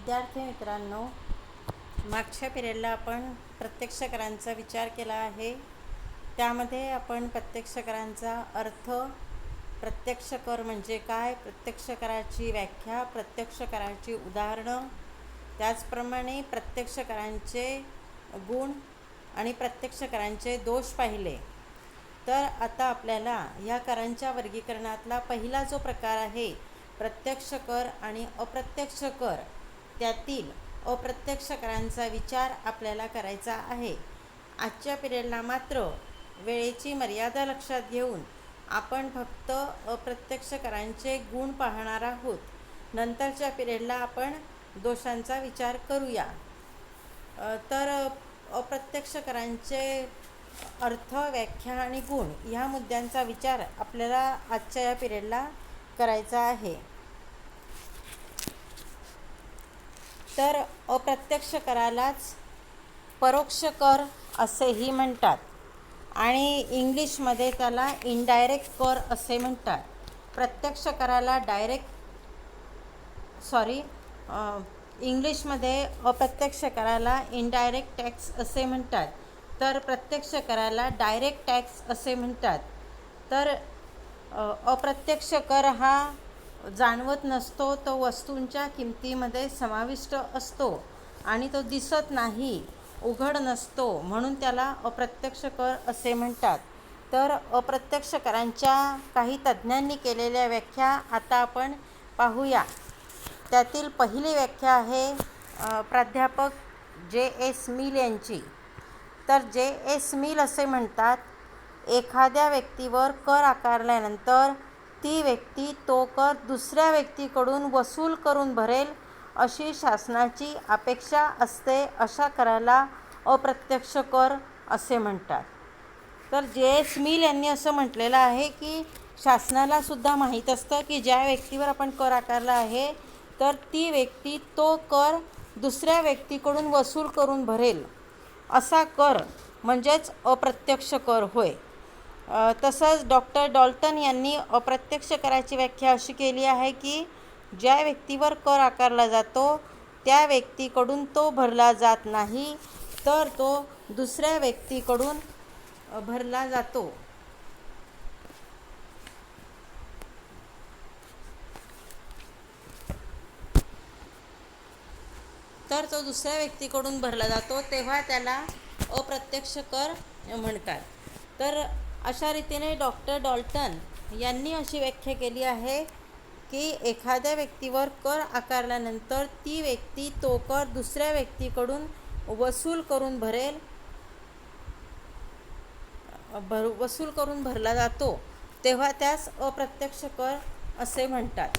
विद्यार्थी मित्रांनो, मागच्या पिरियडला आपण प्रत्यक्ष करांचा विचार केला आहे. त्यामध्ये आपण प्रत्यक्ष करांचा अर्थ, प्रत्यक्ष कर म्हणजे काय, प्रत्यक्ष कराची व्याख्या, प्रत्यक्ष कराची उदाहरणं, त्याचप्रमाणे प्रत्यक्ष करांचे गुण आणि प्रत्यक्ष करांचे दोष पाहिले. तर आता आपल्याला या करांच्या वर्गीकरणातला पहिला जो प्रकार आहे प्रत्यक्ष कर आणि अप्रत्यक्ष कर, त्यातील अप्रत्यक्ष करांचा विचार आपल्याला करायचा आहे. आजच्या पिरियडला मात्र वेळेची मर्यादा लक्षात घेऊन आपण फक्त अप्रत्यक्ष करांचे गुण पाहणार आहोत. नंतरच्या पिरियडला आपण दोषांचा विचार करूया. तर अप्रत्यक्ष करांचे अर्थ, व्याख्या आणि गुण ह्या मुद्द्यांचा विचार आपल्याला आजच्या या पिरियडला करायचा आहे. तर अप्रत्यक्ष करालाच परोक्ष कर असेही म्हणतात आणि इंग्लिशमध्ये त्याला इनडायरेक्ट कर असे म्हणतात. प्रत्यक्ष कराला इंग्लिशमध्ये अप्रत्यक्ष कराला इनडायरेक्ट टॅक्स असे म्हणतात, तर प्रत्यक्ष कराला डायरेक्ट टॅक्स असे म्हणतात. तर अप्रत्यक्ष कर हा जाणवत नसतो, तो वस्तूंच्या किमतीमध्ये समाविष्ट असतो आणि तो दिसत नाही, उघड नसतो, म्हणून त्याला अप्रत्यक्ष कर असे म्हणतात. तर अप्रत्यक्ष करांच्या काही तज्ज्ञांनी केलेल्या व्याख्या आता आपण पाहूया. त्यातील पहिली व्याख्या आहे प्राध्यापक J.S. मिल यांची. तर J.S. मिल असे म्हणतात, एखाद्या व्यक्तीवर कर आकारल्यानंतर ती व्यक्ती तो कर दुसऱ्या व्यक्तीकडून वसूल करून भरेल अशी शासनाची अपेक्षा असते, अशा कराला अप्रत्यक्ष कर असे म्हणतात. तर J.S. मिल यांनी असं म्हटलेलं आहे की शासनाला सुद्धा माहीत असतं की ज्या व्यक्तीवर आपण कर आकारला आहे तर ती व्यक्ती तो कर दुसऱ्या व्यक्तीकडून वसूल करून भरेल असा कर म्हणजेच अप्रत्यक्ष कर होय. तसंच डॉक्टर डॉल्टन यांनी अप्रत्यक्ष कराची व्याख्या अशी केली आहे की ज्या व्यक्तीवर कर आकारला जातो त्या व्यक्तीकडून तो भरला जात नाही, तर तो दुसऱ्या व्यक्तीकडून भरला जातो. तेव्हा त्याला अप्रत्यक्ष कर म्हणतात. तर अशा रीतीने डॉक्टर डॉल्टन यांनी अशी व्याख्या केली आहे की एखाद्या व्यक्तीवर कर आकारल्यानंतर ती व्यक्ती तो कर दुसऱ्या व्यक्तीकडून वसूल करून भरला जातो, तेव्हा त्यास अप्रत्यक्ष कर असे म्हणतात.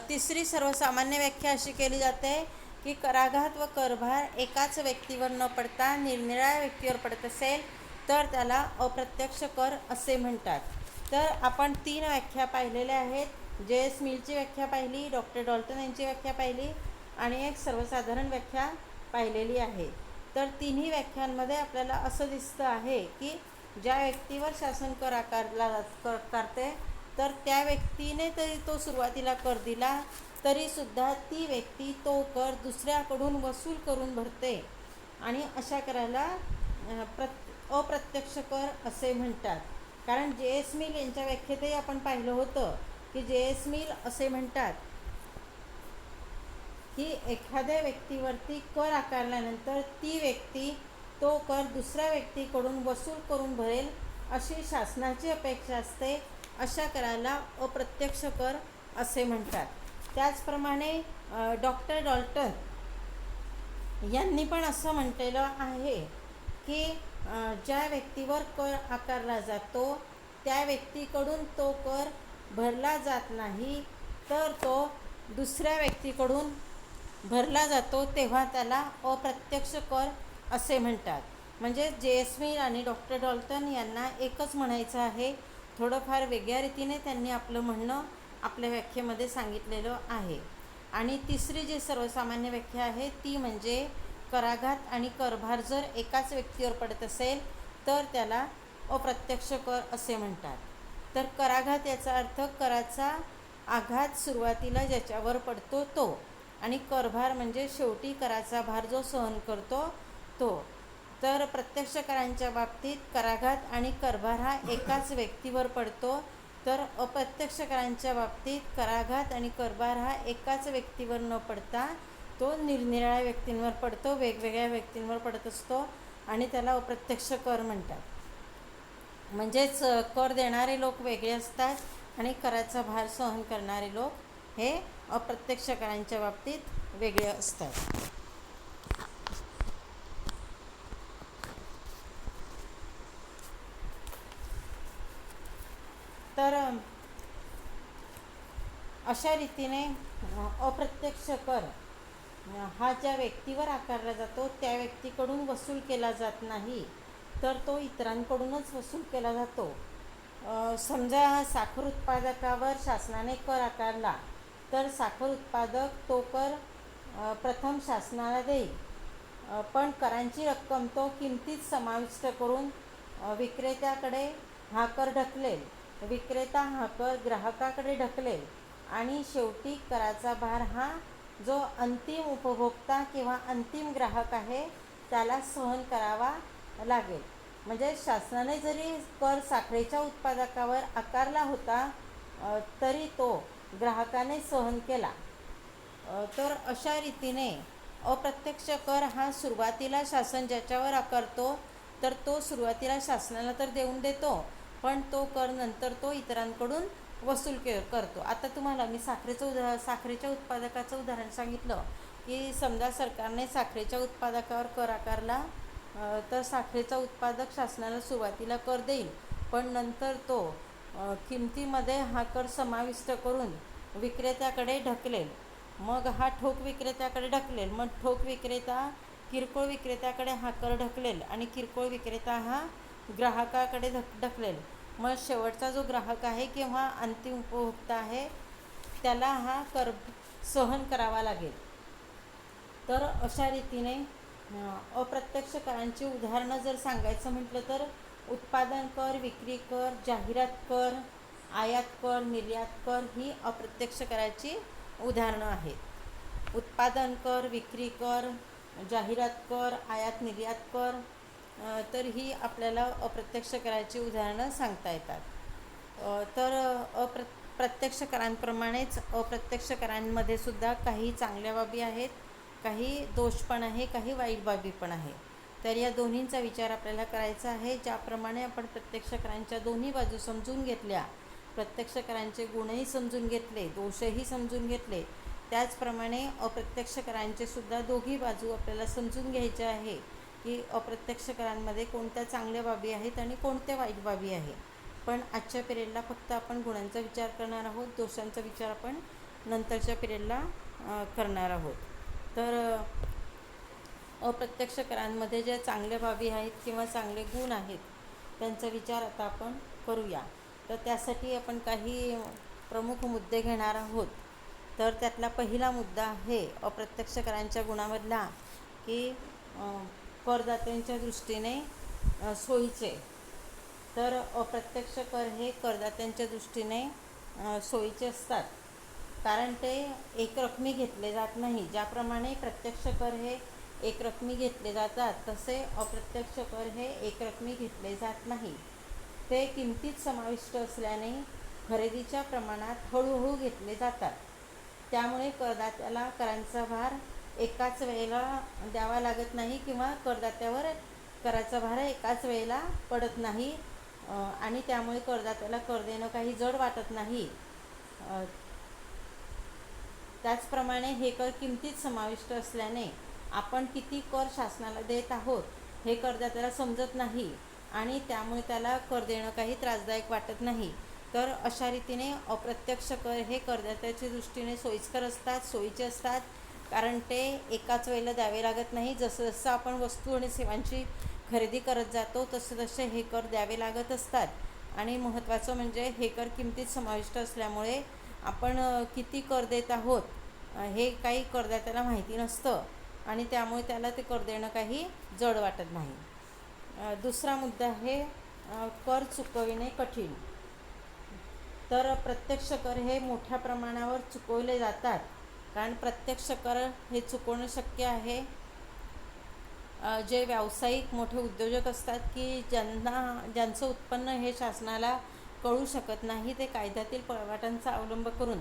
तिसरी सर्वसामान्य व्याख्या अशी केली जाते की कराघात व करभार एकाच व्यक्तीवर न पडता निरनिराळ्या व्यक्तीवर पडत असेल तर त्याला अप्रत्यक्ष कर असे म्हणतात. तर आपण 3 व्याख्या पाहिलेल्या आहेत. J.S. मिलची व्याख्या पाहिली, डॉक्टर डॉल्टन यांची व्याख्या पाहिली आणि एक सर्वसाधारण व्याख्या पाहिलेली आहे. तर तिन्ही व्याख्यांमध्ये आपल्याला असं दिसतं आहे की ज्या व्यक्तीवर शासन कर आकारते तर त्या व्यक्तीने तरी तो सुरुवातीला कर दिला तरीसुद्धा ती व्यक्ती तो कर दुसऱ्याकडून वसूल करून भरते आणि अशा कराला अप्रत्यक्ष कर असे म्हणतात. कारण J.S. मिल यांच्या व्याख्येतही आपण पाहिलं होतं की J.S. मिल असे म्हणतात की एखाद्या व्यक्तीवरती कर आकारल्यानंतर ती व्यक्ती तो कर दुसऱ्या व्यक्तीकडून वसूल करून भरेल अशी शासनाची अपेक्षा असते, अशा कराला अप्रत्यक्ष कर असे म्हणतात. त्याचप्रमाणे डॉक्टर डॉल्टन यांनी पण असं म्हटलेलं आहे की ज्या व्यक्तीवर कर आकारला जातो त्या व्यक्तीकडून तो कर भरला जात नाही, तर तो दुसऱ्या व्यक्तीकडून भरला जातो, तेव्हा त्याला अप्रत्यक्ष कर असे म्हणतात. म्हणजे J.S. मिल आणि डॉक्टर डॉल्टन यांना एकच म्हणायचं आहे, थोडंफार वेगळ्या रीतीने त्यांनी आपलं म्हणणं आपल्या व्याख्येमध्ये सांगितलेलं आहे. आणि तिसरी जी सर्वसामान्य व्याख्या आहे ती म्हणजे कराघात आणि करभार जर एकाच व्यक्तीवर पडत असेल तर त्याला अप्रत्यक्ष कर असे म्हणतात. तर कराघात याचा अर्थ कराचा आघात सुरुवातीला ज्याच्यावर पडतो तो, आणि करभार म्हणजे शेवटी कराचा भार जो सहन करतो तो. तर प्रत्यक्ष करांच्या बाबतीत कराघात आणि करभार हा एकाच व्यक्तीवर पडतो, तर अप्रत्यक्ष करांच्या बाबतीत कराघात आणि करभार हा एकाच व्यक्तीवर न पडता तो निरनिराळ्या व्यक्तींवर पडतो, वेगवेगळ्या व्यक्तींवर पडत असतो, आणि त्याला अप्रत्यक्ष कर म्हणतात. म्हणजेच कर देणारे लोक वेगळे असतात आणि कराचा भार सहन करणारे लोक हे अप्रत्यक्ष करांच्या बाबतीत वेगळे असतात. तर अशा रीतीने अप्रत्यक्ष कर हा ज्या व्यक्तीवर आकारला जातो त्या व्यक्तीकडून वसूल केला जात नाही, तर तो इतरांकडूनच वसूल केला जातो. समजा साखर उत्पादकावर शासनाने कर आकारला, तर साखर उत्पादक तो कर प्रथम शासनाला देईल, पण करांची रक्कम तो किमतीत समाविष्ट करून विक्रेत्याकडे हा कर ढकलेल, विक्रेता हा कर ग्राहकाकडे ढकलेल, आणि शेवटी कराचा भार हा जो अंतिम उपभोक्ता किंवा अंतिम ग्राहक आहे त्याला सहन करावा लागेल. म्हणजे शासनाने जरी कर साखरेच्या उत्पादकावर आकारला होता तरी तो ग्राहकाने सहन केला. तर अशा रीतीने अप्रत्यक्ष कर हा सुरुवातीला शासन ज्याच्यावर आकारतो तर तो सुरुवातीला शासनाला तर देऊन देतो, पण तो कर नंतर तो इतरांकडून वसूल करतो. आता तुम्हाला मी साखरेच्या उत्पादकाचं उदाहरण सांगितलं की समजा सरकारने साखरेच्या उत्पादकावर कर आकारला, तर साखरेचा उत्पादक शासनाला सुरुवातीला कर देईल, पण नंतर तो किमतीमध्ये हा कर समाविष्ट करून विक्रेत्याकडे ढकलेल. मग हा ठोक विक्रेत्याकडे ढकलेल, मग ठोक विक्रेता किरकोळ विक्रेत्याकडे हा कर ढकलेल, आणि किरकोळ विक्रेता हा ग्राहकाकडे ढकलेल. मग शेवटचा जो ग्राहक आहे किंवा अंतिम उपभोक्ता आहे त्याला हा कर सहन करावा लागेल. तर अशा रीतीने अप्रत्यक्ष करांची उदाहरणं जर सांगायचं म्हटलं तर उत्पादन कर, विक्री कर, जाहिरात कर, आयात कर, निर्यात कर ही अप्रत्यक्ष कराची उदाहरणं आहेत. उत्पादन कर, विक्री कर, जाहिरात कर, आयात निर्यात कर, तर ही आपल्याला अप्रत्यक्ष कराची उदाहरणं सांगता येतात. तर प्रत्यक्ष करांप्रमाणेच अप्रत्यक्ष करांमध्ये सुद्धा काही चांगल्या बाबी आहेत, काही दोष पण आहे, काही वाईट बाबी पण आहे. तर या दोन्हींचा विचार आपल्याला करायचा आहे. ज्याप्रमाणे आपण प्रत्यक्ष करांच्या दोन्ही बाजू समजून घेतल्या, प्रत्यक्ष करांचे गुणही समजून घेतले, दोषही समजून घेतले, त्याचप्रमाणे अप्रत्यक्ष करांचे सुद्धा दोघी बाजू आपल्याला समजून घ्यायचे आहे की अप्रत्यक्ष करांमध्ये कोणत्या चांगल्या बाबी आहेत आणि कोणत्या वाईट बाबी आहे. पण आजच्या पिरियडला फक्त आपण गुणांचा विचार करणार आहोत, दोषांचा विचार आपण नंतरच्या पिरियडला करणार आहोत. तर अप्रत्यक्ष करांमध्ये ज्या चांगल्या बाबी आहेत किंवा चांगले गुण आहेत त्यांचा विचार आता आपण करूया. तर त्यासाठी आपण काही प्रमुख मुद्दे घेणार आहोत. तर त्यातला पहिला मुद्दा आहे अप्रत्यक्ष करांच्या गुणामधला की करदात्यांच्या दृष्टीने सोयीचे. तर अप्रत्यक्ष कर हे करदात्यांच्या दृष्टीने सोयीचे असतात, कारण ते एकरकमी घेतले जात नाही. ज्याप्रमाणे प्रत्यक्ष कर हे एकरकमी घेतले जातात तसे अप्रत्यक्ष कर हे एकरकमी घेतले जात नाही. ते किमतीत समाविष्ट असल्याने खरेदीच्या प्रमाणात हळूहळू घेतले जातात. त्यामुळे करदात्याला करांचा भार एकाच वेळेला द्यावा लागत नाही किंवा करदात्यावर कराचा भार एकाच वेळेला पडत नाही, आणि त्यामुळे करदात्याला कर देणं काही जड वाटत नाही. त्याचप्रमाणे हे कर किमतीत समाविष्ट असल्याने आपण किती कर शासनाला देत आहोत हे करदात्याला समजत नाही, आणि त्यामुळे त्याला कर देणं काही त्रासदायक वाटत नाही. तर अशा रीतीने अप्रत्यक्ष कर हे करदात्याच्या दृष्टीने सोयीस्कर असतात, सोयीचे असतात, कारण ते एकाच वेळेला द्यावे लागत नाही. जसं जसं आपण वस्तू आणि सेवांची खरेदी करत जातो तसे तसे हे कर द्यावे लागत असतात. आणि महत्त्वाचं म्हणजे हे कर किमतीत समाविष्ट असल्यामुळे आपण किती कर देत आहोत हे काही करदात्याला माहिती नसतं, आणि त्यामुळे त्याला ते कर देणं काही जड वाटत नाही. दुसरा मुद्दा आहे कर चुकविणे कठीण. तर प्रत्यक्ष कर हे मोठ्या प्रमाणावर चुकवले जातात, कारण प्रत्यक्ष कर हे चुकवणं शक्य आहे. जे व्यावसायिक मोठे उद्योजक असतात की ज्यांचं उत्पन्न हे शासनाला कळू शकत नाही, ते कायद्यातील पळवाटांचा अवलंब करून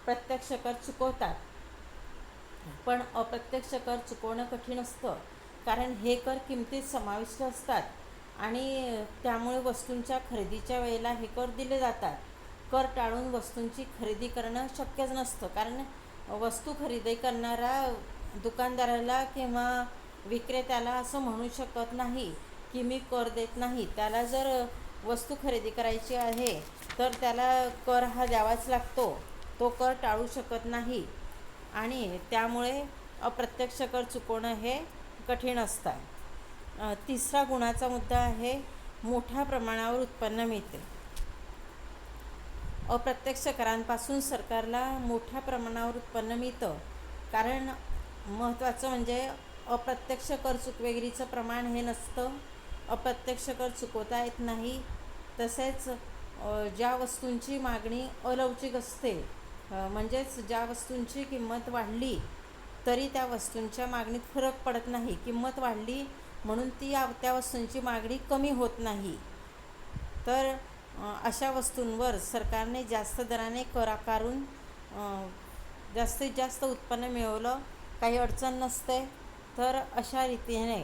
प्रत्यक्ष कर चुकवतात. पण अप्रत्यक्ष कर चुकवणं कठीण असतं, कारण हे कर किमतीत समाविष्ट असतात आणि त्यामुळे वस्तूंच्या खरेदीच्या वेळेला हे कर दिले जातात. कर टाळून वस्तूंची खरेदी करणं शक्यच नसतं, कारण वस्तू खरेदी करणारा दुकानदाराला किंवा विक्रेत्याला असं म्हणू शकत नाही की मी कर देत नाही. त्याला जर वस्तू खरेदी करायची आहे तर त्याला कर हा द्यावाच लागतो, तो कर टाळू शकत नाही आणि त्यामुळे अप्रत्यक्ष कर चुकवणं हे कठीण असतं. तिसरा गुणाचा मुद्दा आहे मोठ्या प्रमाणावर उत्पन्न मिळते. अप्रत्यक्ष करांपासून सरकारला मोठ्या प्रमाणावर उत्पन्न मिळतं, कारण महत्त्वाचं म्हणजे अप्रत्यक्ष कर चुकवेगिरीचं प्रमाण हे नसतं. अप्रत्यक्ष कर चुकवता येत नाही. तसेच ज्या वस्तूंची मागणी अलवचिक असते, म्हणजेच ज्या वस्तूंची किंमत वाढली तरी त्या वस्तूंच्या मागणीत फरक पडत नाही. किंमत वाढली म्हणून त्या वस्तूंची मागणी कमी होत नाही. तर अशा वस्तूंवर सरकारने जास्त दराने कर आकारून जास्तीत जास्त उत्पन्न मिळवलं काही अडचण नसते. तर अशा रीतीने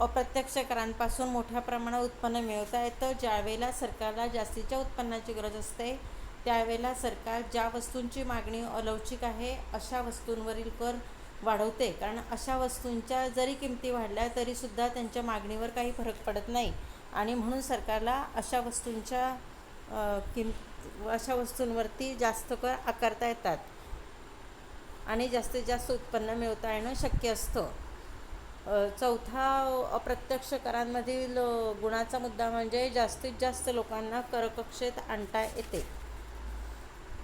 अप्रत्यक्ष करांपासून मोठ्या प्रमाणात उत्पन्न मिळवता येतं. ज्यावेळेला सरकारला जास्तीच्या उत्पन्नाची गरज असते त्यावेळेला सरकार ज्या वस्तूंची मागणी अलवचिक आहे अशा वस्तूंवरील कर वाढवते, कारण अशा वस्तूंच्या जरी किमती वाढल्या तरीसुद्धा त्यांच्या मागणीवर काही फरक पडत नाही आणि म्हणून सरकारला अशा वस्तूंवरती जास्त कर आकारता येतात आणि जास्तीत जास्त उत्पन्न मिळवता येणं शक्य असतं. चौथा अप्रत्यक्ष करांमधील गुणाचा मुद्दा म्हणजे जास्तीत जास्त लोकांना करकक्षेत आणता येते.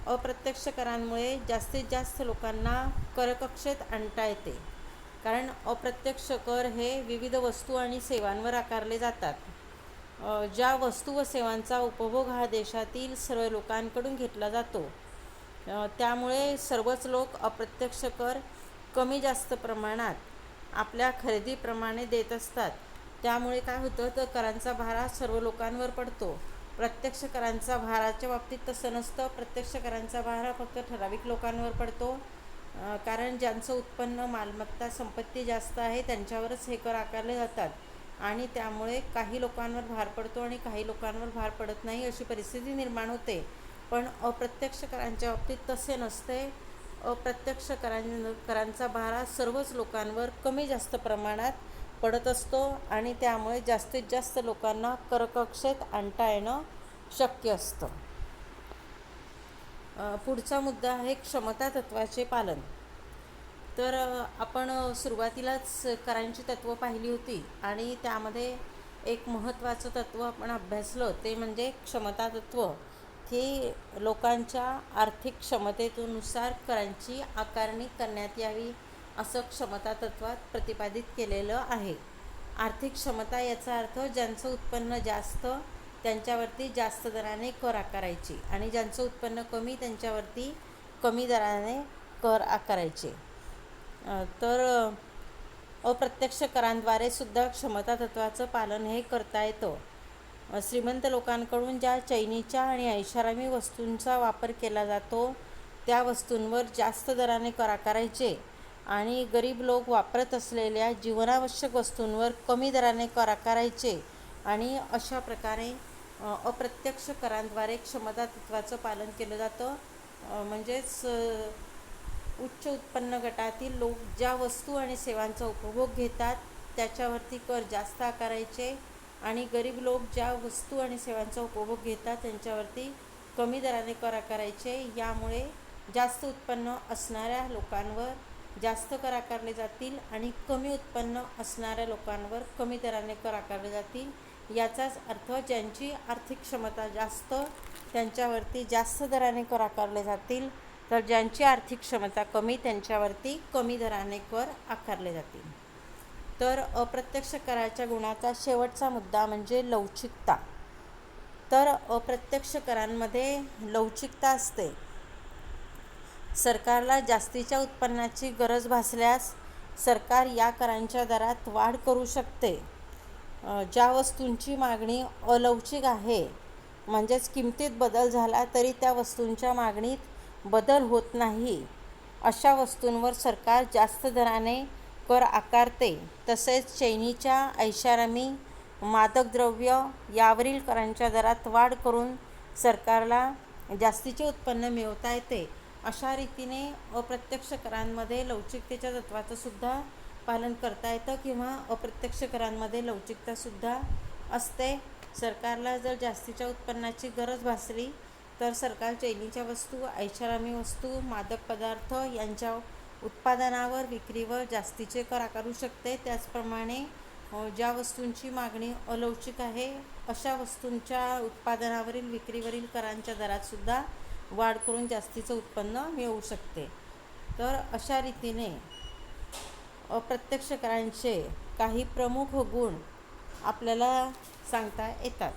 अप्रत्यक्ष करांमुळे जास्तीत जास्त लोकांना करकक्षेत आणता येते, कारण अप्रत्यक्ष कर हे विविध वस्तू आणि सेवांवर आकारले जातात. ज्या वस्तू व सेवांचा उपभोग हा देशातील सर्व लोकांकडून घेतला जातो, त्यामुळे सर्वच लोक अप्रत्यक्ष कर कमी जास्त प्रमाणात आपल्या खरेदीप्रमाणे देत असतात. त्यामुळे काय होतं तर करांचा भार हा सर्व लोकांवर पडतो. प्रत्यक्ष करांचा भाराच्या बाबतीत तसं नसतं. प्रत्यक्ष करांचा भार हा फक्त ठराविक लोकांवर पडतो, कारण ज्यांचं उत्पन्न मालमत्ता संपत्ती जास्त आहे त्यांच्यावरच हे कर आकारले जातात आणि त्यामुळे काही लोकांवर भार पडतो आणि काही लोकांवर भार पडत नाही अशी परिस्थिती निर्माण होते. पण अप्रत्यक्ष करांच्या बाबतीत तसे नसते. अप्रत्यक्ष करांचा भार हा सर्वच लोकांवर कमी जास्त प्रमाणात पडत असतो आणि त्यामुळे जास्तीत जास्त लोकांना करकक्षेत आणता येणं शक्य असतं. पुढचा मुद्दा आहे क्षमता तत्त्वाचे पालन. तर आपण सुरुवातीलाच करांची तत्त्व पाहिली होती आणि त्यामध्ये एक महत्त्वाचं तत्त्व आपण अभ्यासलं, ते म्हणजे क्षमता तत्त्व, की लोकांच्या आर्थिक क्षमतेनुसार करांची आकारणी करण्यात यावी असं क्षमता तत्त्वात प्रतिपादित केलेलं आहे. आर्थिक क्षमता याचा अर्थ ज्यांचं उत्पन्न जास्त त्यांच्यावरती जास्त दराने कर आकारायचे आणि ज्यांचं उत्पन्न कमी त्यांच्यावरती कमी दराने कर आकारायचे. तर अप्रत्यक्ष करांद्वारे सुद्धा क्षमता तत्त्वाचं पालन हे करता येतं. श्रीमंत लोकांकडून ज्या चैनीच्या आणि ऐषारामी वस्तूंचा वापर केला जातो त्या वस्तूंवर जास्त दराने कर आकारायचे आणि गरीब लोक वापरत असलेल्या जीवनावश्यक वस्तूंवर कमी दराने कर आकारायचे आणि अशा प्रकारे अप्रत्यक्ष करांद्वारे क्षमता तत्त्वाचं पालन केलं जातं. म्हणजेच उच्च उत्पन्न गटातील लोक ज्या वस्तू आणि सेवांचा उपभोग घेतात त्याच्यावरती कर जास्त आकारायचे आणि गरीब लोक ज्या वस्तू आणि सेवांचा उपभोग घेतात त्यांच्यावरती कमी दराने कर आकारायचे. यामुळे जास्त उत्पन्न असणाऱ्या लोकांवर जास्त कर आकारले जातील आणि कमी उत्पन्न असणाऱ्या लोकांवर कमी दराने कर आकारले जातील. याचाच अर्थ ज्यांची आर्थिक क्षमता जास्त त्यांच्यावरती जास्त दराने कर आकारले जातील, तर ज्यांची आर्थिक क्षमता कमी त्यांच्यावरती कमी दराने कर आकारले जातील. तर अप्रत्यक्ष कराच्या गुणाचा शेवटचा मुद्दा म्हणजे लवचिकता. तर अप्रत्यक्ष करांमध्ये लवचिकता असते. सरकारला जास्तीच्या उत्पन्नाची गरज भासल्यास सरकार या करांच्या दरात वाढ करू शकते. ज्या वस्तूंची मागणी अलवचिक आहे, म्हणजेच किमतीत बदल झाला तरी त्या वस्तूंच्या मागणीत बदल होत नाही, अशा वस्तूंवर सरकार जास्त दराने कर आकारते. तसेच चैनीच्या ऐषारामी, मादक द्रव्य यावरील करांच्या दरात वाढ करून सरकारला जास्तीचे उत्पन्न मिळवता येते. अशा रीतीने अप्रत्यक्ष करांमध्ये लवचिकतेच्या तत्त्वाचंसुद्धा पालन करता येतं किंवा अप्रत्यक्ष करांमध्ये लवचिकतासुद्धा असते. सरकारला जर जास्तीच्या उत्पन्नाची गरज भासली तर सरकार चैनीच्या वस्तू, ऐषारामी वस्तू, मादक पदार्थ यांच्या उत्पादनावर, विक्रीवर जास्तीचे कर आकारू शकते. त्याचप्रमाणे ज्या वस्तूंची मागणी अलवचिक आहे अशा वस्तूंच्या उत्पादनावरील, विक्रीवरील करांच्या दरातसुद्धा वाढ करून जास्तीचं उत्पन्न मिळवू शकते. तर अशा रीतीने अप्रत्यक्ष करांचे काही प्रमुख गुण आपल्याला सांगता येतात.